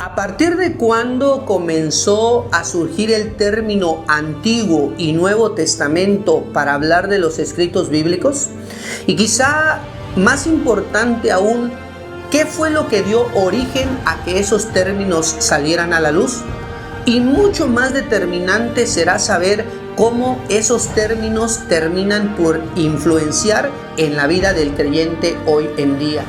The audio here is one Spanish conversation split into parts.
¿A partir de cuándo comenzó a surgir el término Antiguo y Nuevo Testamento para hablar de los escritos bíblicos? Y quizá más importante aún, ¿qué fue lo que dio origen a que esos términos salieran a la luz? Y mucho más determinante será saber cómo esos términos terminan por influenciar en la vida del creyente hoy en día.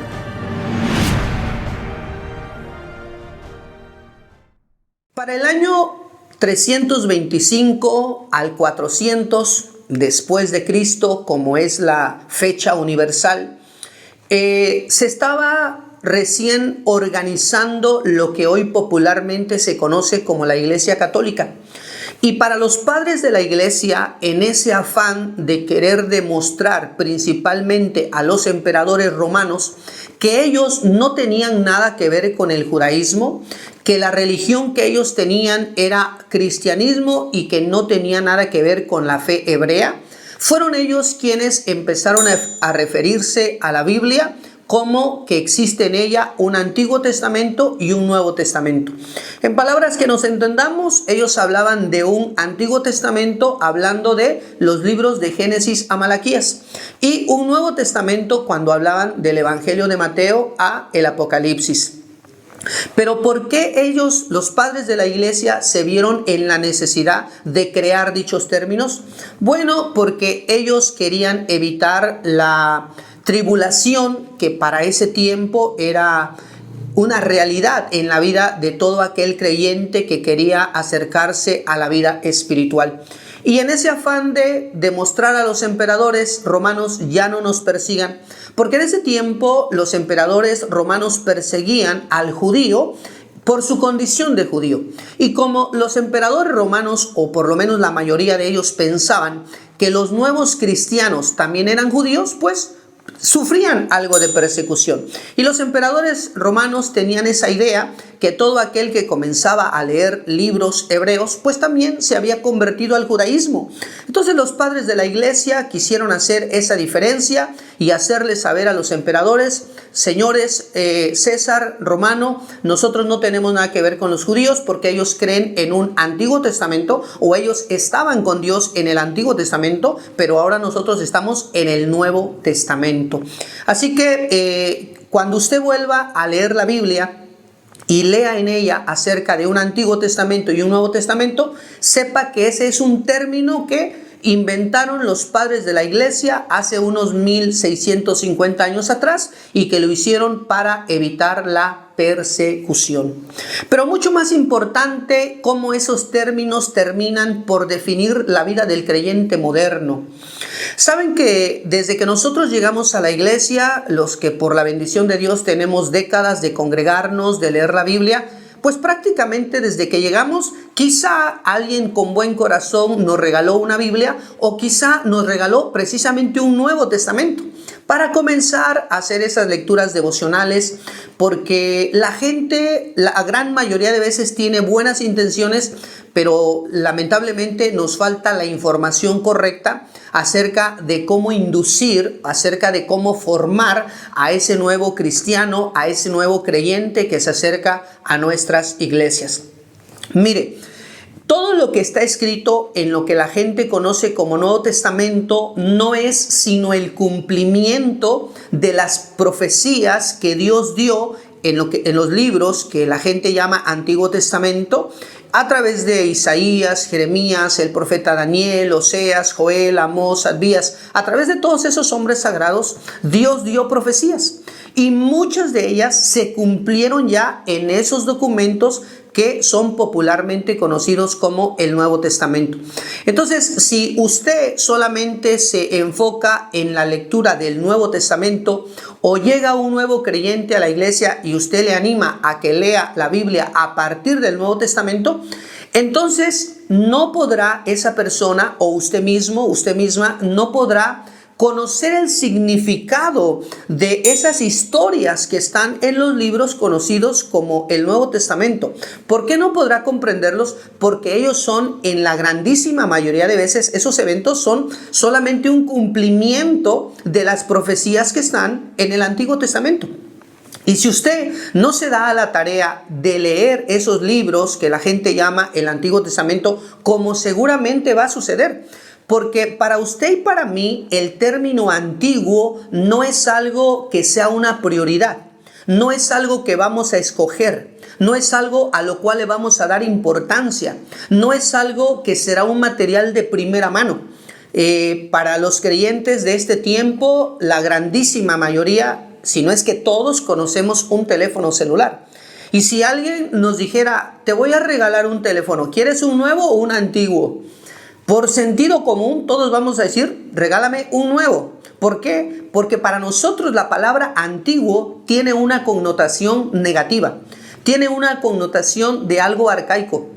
Para el año 325 al 400 después de Cristo, como es la fecha universal, se estaba recién organizando lo que hoy popularmente se conoce como la Iglesia Católica. Y para los padres de la Iglesia, en ese afán de querer demostrar principalmente a los emperadores romanos que ellos no tenían nada que ver con el judaísmo, que la religión que ellos tenían era cristianismo y que no tenía nada que ver con la fe hebrea, fueron ellos quienes empezaron a referirse a la Biblia como que existe en ella un Antiguo Testamento y un Nuevo Testamento. En palabras que nos entendamos, ellos hablaban de un Antiguo Testamento hablando de los libros de Génesis a Malaquías y un Nuevo Testamento cuando hablaban del Evangelio de Mateo a el Apocalipsis. Pero ¿por qué ellos, los padres de la Iglesia, se vieron en la necesidad de crear dichos términos? Bueno, porque ellos querían evitar la tribulación que para ese tiempo era una realidad en la vida de todo aquel creyente que quería acercarse a la vida espiritual. Y en ese afán de demostrar a los emperadores romanos ya no nos persigan, porque en ese tiempo los emperadores romanos perseguían al judío por su condición de judío. Y como los emperadores romanos, o por lo menos la mayoría de ellos, pensaban que los nuevos cristianos también eran judíos, pues sufrían algo de persecución. Y los emperadores romanos tenían esa idea que todo aquel que comenzaba a leer libros hebreos, pues también se había convertido al judaísmo. Entonces los padres de la Iglesia quisieron hacer esa diferencia y hacerles saber a los emperadores: señores, César romano, nosotros no tenemos nada que ver con los judíos porque ellos creen en un Antiguo Testamento, o ellos estaban con Dios en el Antiguo Testamento, pero ahora nosotros estamos en el Nuevo Testamento. Así que cuando usted vuelva a leer la Biblia y lea en ella acerca de un Antiguo Testamento y un Nuevo Testamento, sepa que ese es un término que inventaron los padres de la Iglesia hace unos 1650 años atrás y que lo hicieron para evitar la persecución. Pero mucho más importante, cómo esos términos terminan por definir la vida del creyente moderno. Saben que desde que nosotros llegamos a la iglesia, los que por la bendición de Dios tenemos décadas de congregarnos, de leer la Biblia, pues prácticamente desde que llegamos, quizá alguien con buen corazón nos regaló una Biblia, o quizá nos regaló precisamente un Nuevo Testamento para comenzar a hacer esas lecturas devocionales, porque la gente, la gran mayoría de veces, tiene buenas intenciones, pero lamentablemente nos falta la información correcta acerca de cómo inducir, acerca de cómo formar a ese nuevo cristiano, a ese nuevo creyente que se acerca a nuestras iglesias. Mire, todo lo que está escrito en lo que la gente conoce como Nuevo Testamento no es sino el cumplimiento de las profecías que Dios dio en los libros que la gente llama Antiguo Testamento, a través de Isaías, Jeremías, el profeta Daniel, Oseas, Joel, Amós, Abdías. A través de todos esos hombres sagrados, Dios dio profecías y muchas de ellas se cumplieron ya en esos documentos que son popularmente conocidos como el Nuevo Testamento. Entonces, si usted solamente se enfoca en la lectura del Nuevo Testamento, o llega un nuevo creyente a la iglesia y usted le anima a que lea la Biblia a partir del Nuevo Testamento, entonces no podrá esa persona, o usted mismo, usted misma, no podrá conocer el significado de esas historias que están en los libros conocidos como el Nuevo Testamento. ¿Por qué no podrá comprenderlos? Porque ellos son, en la grandísima mayoría de veces, esos eventos son solamente un cumplimiento de las profecías que están en el Antiguo Testamento. Y si usted no se da a la tarea de leer esos libros que la gente llama el Antiguo Testamento, como seguramente va a suceder, porque para usted y para mí el término antiguo no es algo que sea una prioridad, no es algo que vamos a escoger, no es algo a lo cual le vamos a dar importancia, no es algo que será un material de primera mano. Para los creyentes de este tiempo, la grandísima mayoría, si no es que todos, conocemos un teléfono celular. Y si alguien nos dijera, te voy a regalar un teléfono, ¿quieres un nuevo o un antiguo? Por sentido común, todos vamos a decir, regálame un nuevo. ¿Por qué? Porque para nosotros la palabra antiguo tiene una connotación negativa, tiene una connotación de algo arcaico,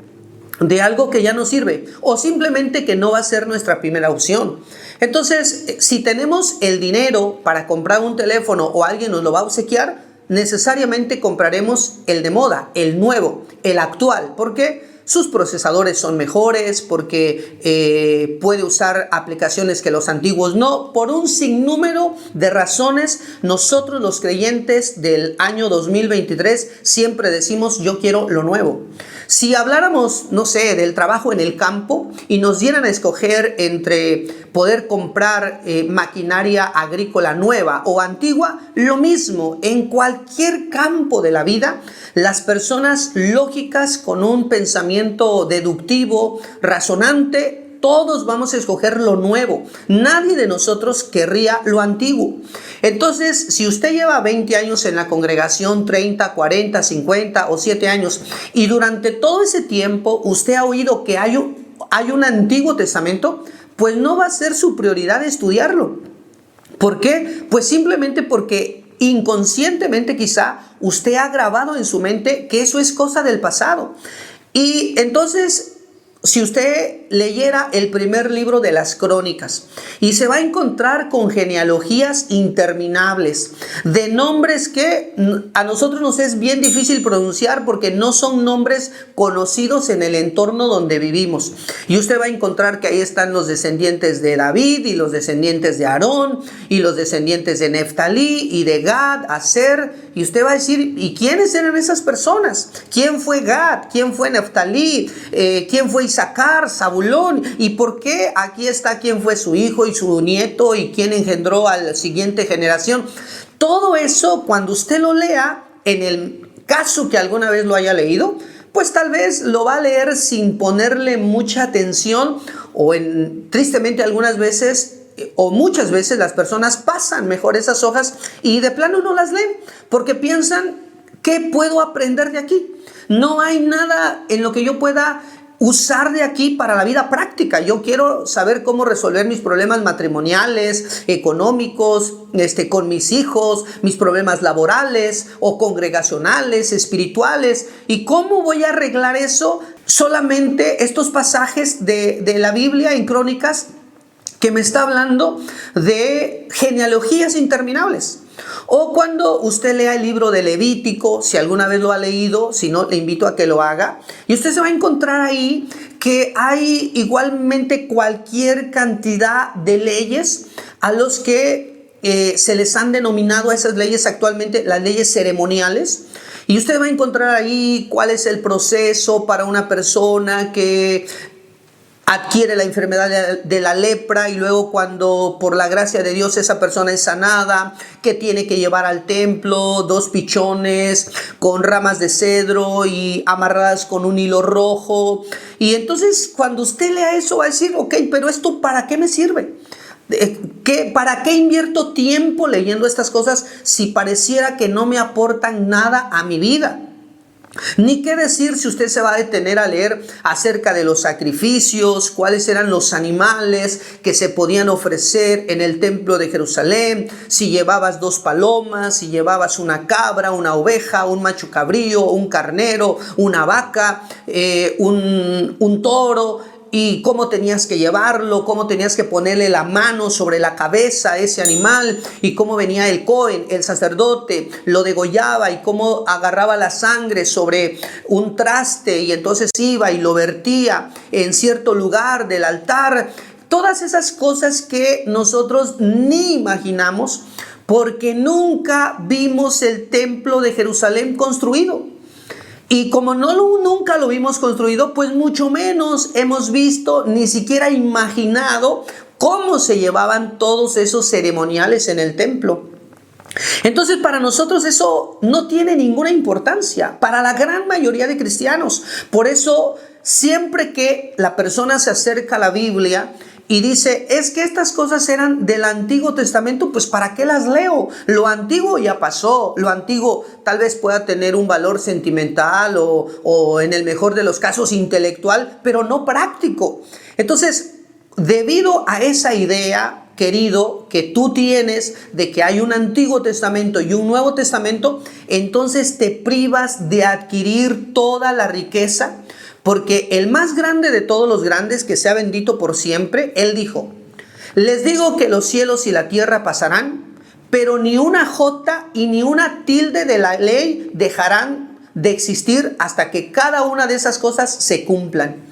de algo que ya no sirve, o simplemente que no va a ser nuestra primera opción. Entonces, si tenemos el dinero para comprar un teléfono o alguien nos lo va a obsequiar, necesariamente compraremos el de moda, el nuevo, el actual. ¿Por qué? Sus procesadores son mejores, porque puede usar aplicaciones que los antiguos no. Por un sinnúmero de razones, nosotros los creyentes del año 2023 siempre decimos, yo quiero lo nuevo. Si habláramos, no sé, del trabajo en el campo y nos dieran a escoger entre poder comprar maquinaria agrícola nueva o antigua, lo mismo en cualquier campo de la vida, las personas lógicas con un pensamiento deductivo, razonante, todos vamos a escoger lo nuevo. Nadie de nosotros querría lo antiguo. Entonces, si usted lleva 20 años en la congregación, 30, 40, 50 o 7 años, y durante todo ese tiempo usted ha oído que hay un Antiguo Testamento, pues no va a ser su prioridad estudiarlo. ¿Por qué? Pues simplemente porque inconscientemente quizá usted ha grabado en su mente que eso es cosa del pasado. Y entonces, si usted leyera el primer libro de las Crónicas, y se va a encontrar con genealogías interminables de nombres que a nosotros nos es bien difícil pronunciar porque no son nombres conocidos en el entorno donde vivimos. Y usted va a encontrar que ahí están los descendientes de David y los descendientes de Aarón y los descendientes de Neftalí y de Gad, Aser. Y usted va a decir, ¿y quiénes eran esas personas? ¿Quién fue Gad? ¿Quién fue Neftalí? ¿Quién fue Isaacar? ¿Zabulón? ¿Y por qué aquí está quién fue su hijo y su nieto y quién engendró a la siguiente generación? Todo eso, cuando usted lo lea, en el caso que alguna vez lo haya leído, pues tal vez lo va a leer sin ponerle mucha atención tristemente algunas veces o muchas veces las personas pasan mejor esas hojas y de plano no las leen porque piensan, ¿qué puedo aprender de aquí? No hay nada en lo que yo pueda usar de aquí para la vida práctica. Yo quiero saber cómo resolver mis problemas matrimoniales, económicos, con mis hijos, mis problemas laborales o congregacionales, espirituales. ¿Y cómo voy a arreglar eso? Solamente estos pasajes de la Biblia en Crónicas que me está hablando de genealogías interminables. O cuando usted lea el libro de Levítico, si alguna vez lo ha leído, si no, le invito a que lo haga. Y usted se va a encontrar ahí que hay igualmente cualquier cantidad de leyes a los que se les han denominado a esas leyes actualmente las leyes ceremoniales. Y usted va a encontrar ahí cuál es el proceso para una persona que adquiere la enfermedad de la lepra y luego cuando por la gracia de Dios esa persona es sanada, que tiene que llevar al templo 2 pichones con ramas de cedro y amarradas con un hilo rojo. Y entonces cuando usted lea eso va a decir, ok, pero ¿esto para qué me sirve? ¿Para qué invierto tiempo leyendo estas cosas si pareciera que no me aportan nada a mi vida? Ni qué decir si usted se va a detener a leer acerca de los sacrificios, cuáles eran los animales que se podían ofrecer en el templo de Jerusalén, si llevabas 2 palomas, si llevabas una cabra, una oveja, un macho cabrío, un carnero, una vaca, un toro. Y cómo tenías que llevarlo, cómo tenías que ponerle la mano sobre la cabeza a ese animal, y cómo venía el Cohen, el sacerdote, lo degollaba y cómo agarraba la sangre sobre un traste y entonces iba y lo vertía en cierto lugar del altar. Todas esas cosas que nosotros ni imaginamos, porque nunca vimos el templo de Jerusalén construido. Y como nunca lo vimos construido, pues mucho menos hemos visto, ni siquiera imaginado cómo se llevaban todos esos ceremoniales en el templo. Entonces, para nosotros eso no tiene ninguna importancia, para la gran mayoría de cristianos. Por eso, siempre que la persona se acerca a la Biblia y dice, es que estas cosas eran del Antiguo Testamento, pues ¿para qué las leo? Lo antiguo ya pasó, lo antiguo tal vez pueda tener un valor sentimental o en el mejor de los casos intelectual, pero no práctico. Entonces, debido a esa idea, querido, que tú tienes de que hay un Antiguo Testamento y un Nuevo Testamento, entonces te privas de adquirir toda la riqueza, porque el más grande de todos los grandes, que sea bendito por siempre, él dijo, les digo que los cielos y la tierra pasarán, pero ni una jota y ni una tilde de la ley dejarán de existir hasta que cada una de esas cosas se cumplan.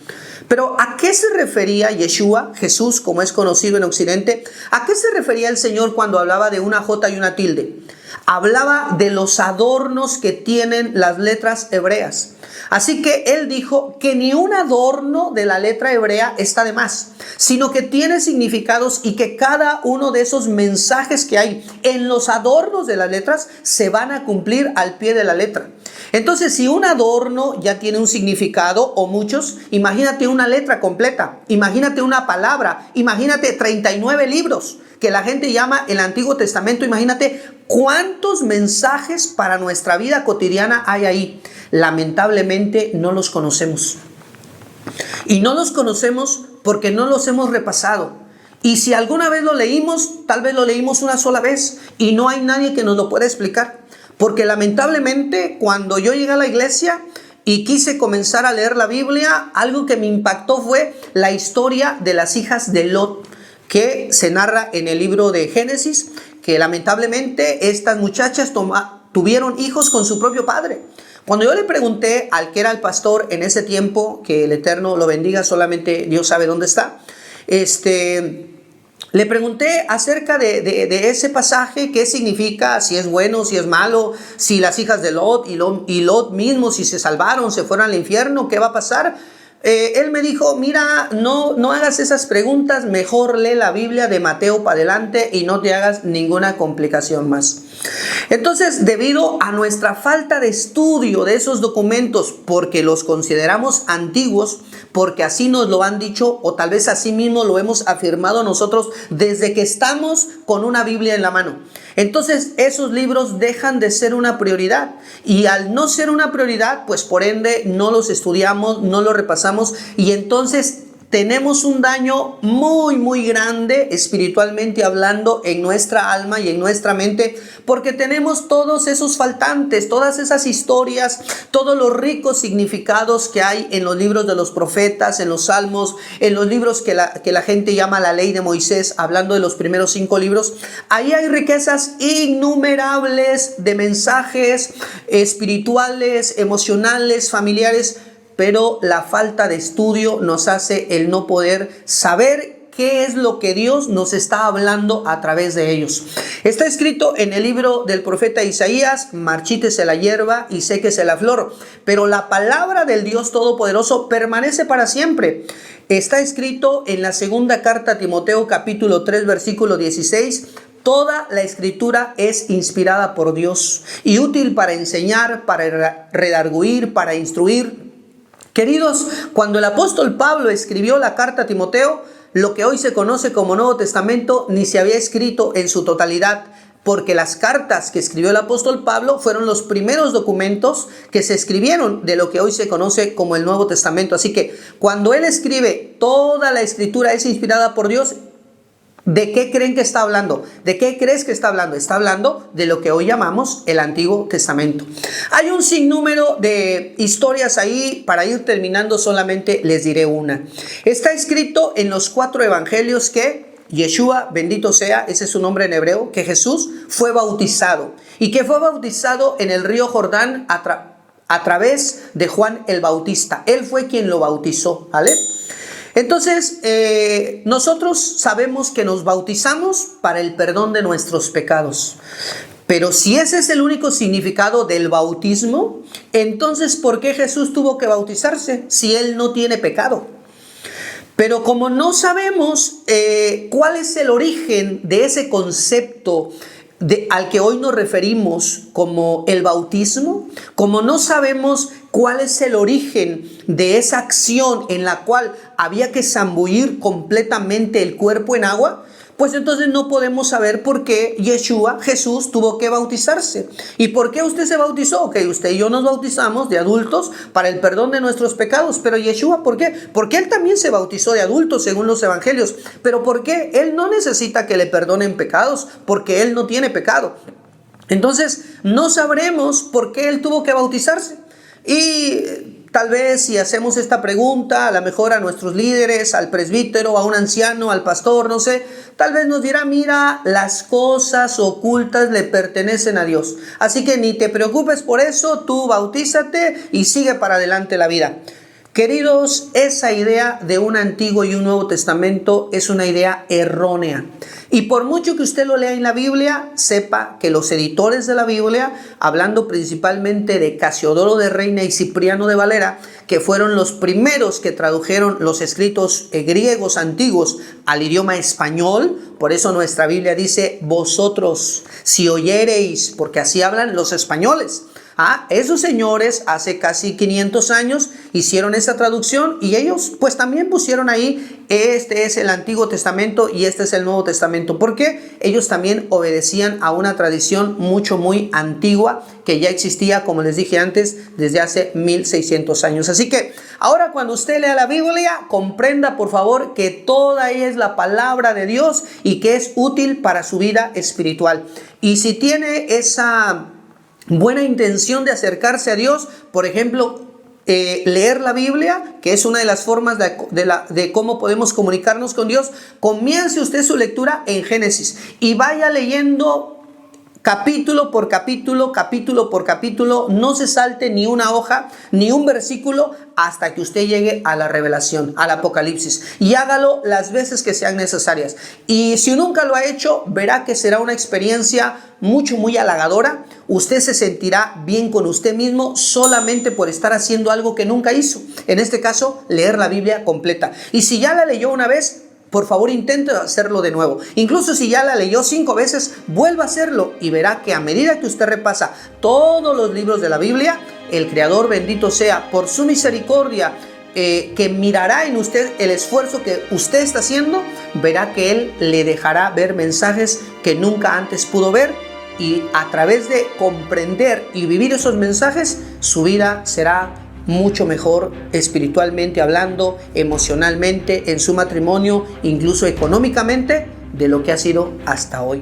Pero ¿a qué se refería Yeshua, Jesús, como es conocido en Occidente? ¿A qué se refería el Señor cuando hablaba de una jota y una tilde? Hablaba de los adornos que tienen las letras hebreas. Así que él dijo que ni un adorno de la letra hebrea está de más, sino que tiene significados y que cada uno de esos mensajes que hay en los adornos de las letras se van a cumplir al pie de la letra. Entonces, si un adorno ya tiene un significado o muchos, imagínate una letra completa, imagínate una palabra, imagínate 39 libros que la gente llama el Antiguo Testamento. Imagínate cuántos mensajes para nuestra vida cotidiana hay ahí. Lamentablemente no los conocemos. Y no los conocemos porque no los hemos repasado. Y si alguna vez lo leímos, tal vez lo leímos una sola vez y no hay nadie que nos lo pueda explicar. Porque lamentablemente cuando yo llegué a la iglesia y quise comenzar a leer la Biblia, algo que me impactó fue la historia de las hijas de Lot, que se narra en el libro de Génesis, que lamentablemente estas muchachas tuvieron hijos con su propio padre. Cuando yo le pregunté al que era el pastor en ese tiempo, que el Eterno lo bendiga, solamente Dios sabe dónde está, le pregunté acerca de ese pasaje, qué significa, si es bueno, si es malo, si las hijas de Lot y Lot mismo, si se salvaron, se fueron al infierno, ¿qué va a pasar? Él me dijo, mira, no hagas esas preguntas, mejor lee la Biblia de Mateo para adelante y no te hagas ninguna complicación más. Entonces, debido a nuestra falta de estudio de esos documentos, porque los consideramos antiguos, porque así nos lo han dicho o tal vez así mismo lo hemos afirmado nosotros desde que estamos con una Biblia en la mano. Entonces esos libros dejan de ser una prioridad y al no ser una prioridad, pues por ende no los estudiamos, no los repasamos y entonces tenemos un daño muy grande espiritualmente hablando en nuestra alma y en nuestra mente, porque tenemos todos esos faltantes, todas esas historias, todos los ricos significados que hay en los libros de los profetas, en los salmos, en los libros que la gente llama la ley de Moisés, hablando de los primeros 5 libros. Ahí hay riquezas innumerables de mensajes espirituales, emocionales, familiares, pero la falta de estudio nos hace el no poder saber qué es lo que Dios nos está hablando a través de ellos. Está escrito en el libro del profeta Isaías, marchítese la hierba y séquese la flor, pero la palabra del Dios Todopoderoso permanece para siempre. Está escrito en la segunda carta a Timoteo, capítulo 3, versículo 16, toda la escritura es inspirada por Dios y útil para enseñar, para redarguir, para instruir. Queridos, cuando el apóstol Pablo escribió la carta a Timoteo, lo que hoy se conoce como Nuevo Testamento ni se había escrito en su totalidad, porque las cartas que escribió el apóstol Pablo fueron los primeros documentos que se escribieron de lo que hoy se conoce como el Nuevo Testamento. Así que cuando él escribe toda la escritura es inspirada por Dios, ¿de qué creen que está hablando? ¿De qué crees que está hablando? Está hablando de lo que hoy llamamos el Antiguo Testamento. Hay un sinnúmero de historias ahí. Para ir terminando solamente les diré una. Está escrito en los 4 evangelios que Yeshua, bendito sea, ese es su nombre en hebreo, que Jesús fue bautizado y que fue bautizado en el río Jordán a través de Juan el Bautista. Él fue quien lo bautizó, ¿vale? Entonces, nosotros sabemos que nos bautizamos para el perdón de nuestros pecados. Pero si ese es el único significado del bautismo, entonces ¿por qué Jesús tuvo que bautizarse si él no tiene pecado? Pero como no sabemos cuál es el origen de ese concepto al que hoy nos referimos como el bautismo, como no sabemos cuál es el origen de esa acción en la cual había que zambullir completamente el cuerpo en agua, pues entonces no podemos saber por qué Yeshua, Jesús, tuvo que bautizarse. ¿Y por qué usted se bautizó? Ok, usted y yo nos bautizamos de adultos para el perdón de nuestros pecados. Pero Yeshua, ¿por qué? Porque él también se bautizó de adultos según los evangelios. ¿Pero por qué? Él no necesita que le perdonen pecados porque él no tiene pecado. Entonces no sabremos por qué él tuvo que bautizarse. Y tal vez si hacemos esta pregunta, a lo mejor a nuestros líderes, al presbítero, a un anciano, al pastor, no sé, tal vez nos dirá, mira, las cosas ocultas le pertenecen a Dios. Así que ni te preocupes por eso, tú bautízate y sigue para adelante la vida. Queridos, esa idea de un Antiguo y un Nuevo Testamento es una idea errónea. Y por mucho que usted lo lea en la Biblia, sepa que los editores de la Biblia, hablando principalmente de Casiodoro de Reina y Cipriano de Valera, que fueron los primeros que tradujeron los escritos griegos antiguos al idioma español, por eso nuestra Biblia dice, vosotros si oyereis, porque así hablan los españoles. Esos señores hace casi 500 años hicieron esa traducción y ellos pues también pusieron ahí, este es el Antiguo Testamento y este es el Nuevo Testamento, porque ellos también obedecían a una tradición muy antigua que ya existía, como les dije antes, desde hace 1600 años. Así que ahora cuando usted lea la Biblia, comprenda por favor que toda ella es la palabra de Dios y que es útil para su vida espiritual. Y si tiene esa buena intención de acercarse a Dios, por ejemplo, leer la Biblia, que es una de las formas de cómo podemos comunicarnos con Dios, comience usted su lectura en Génesis y vaya leyendo capítulo por capítulo, capítulo por capítulo, no se salte ni una hoja, ni un versículo, hasta que usted llegue a la revelación, al Apocalipsis. Y hágalo las veces que sean necesarias. Y si nunca lo ha hecho, verá que será una experiencia muy halagadora. Usted se sentirá bien con usted mismo solamente por estar haciendo algo que nunca hizo. En este caso, leer la Biblia completa. Y si ya la leyó una vez, por favor, intente hacerlo de nuevo. Incluso si ya la leyó 5 veces, vuelva a hacerlo y verá que a medida que usted repasa todos los libros de la Biblia, el Creador, bendito sea, por su misericordia, que mirará en usted el esfuerzo que usted está haciendo, verá que Él le dejará ver mensajes que nunca antes pudo ver, y a través de comprender y vivir esos mensajes, su vida será mucho mejor espiritualmente hablando, emocionalmente, en su matrimonio, incluso económicamente, de lo que ha sido hasta hoy.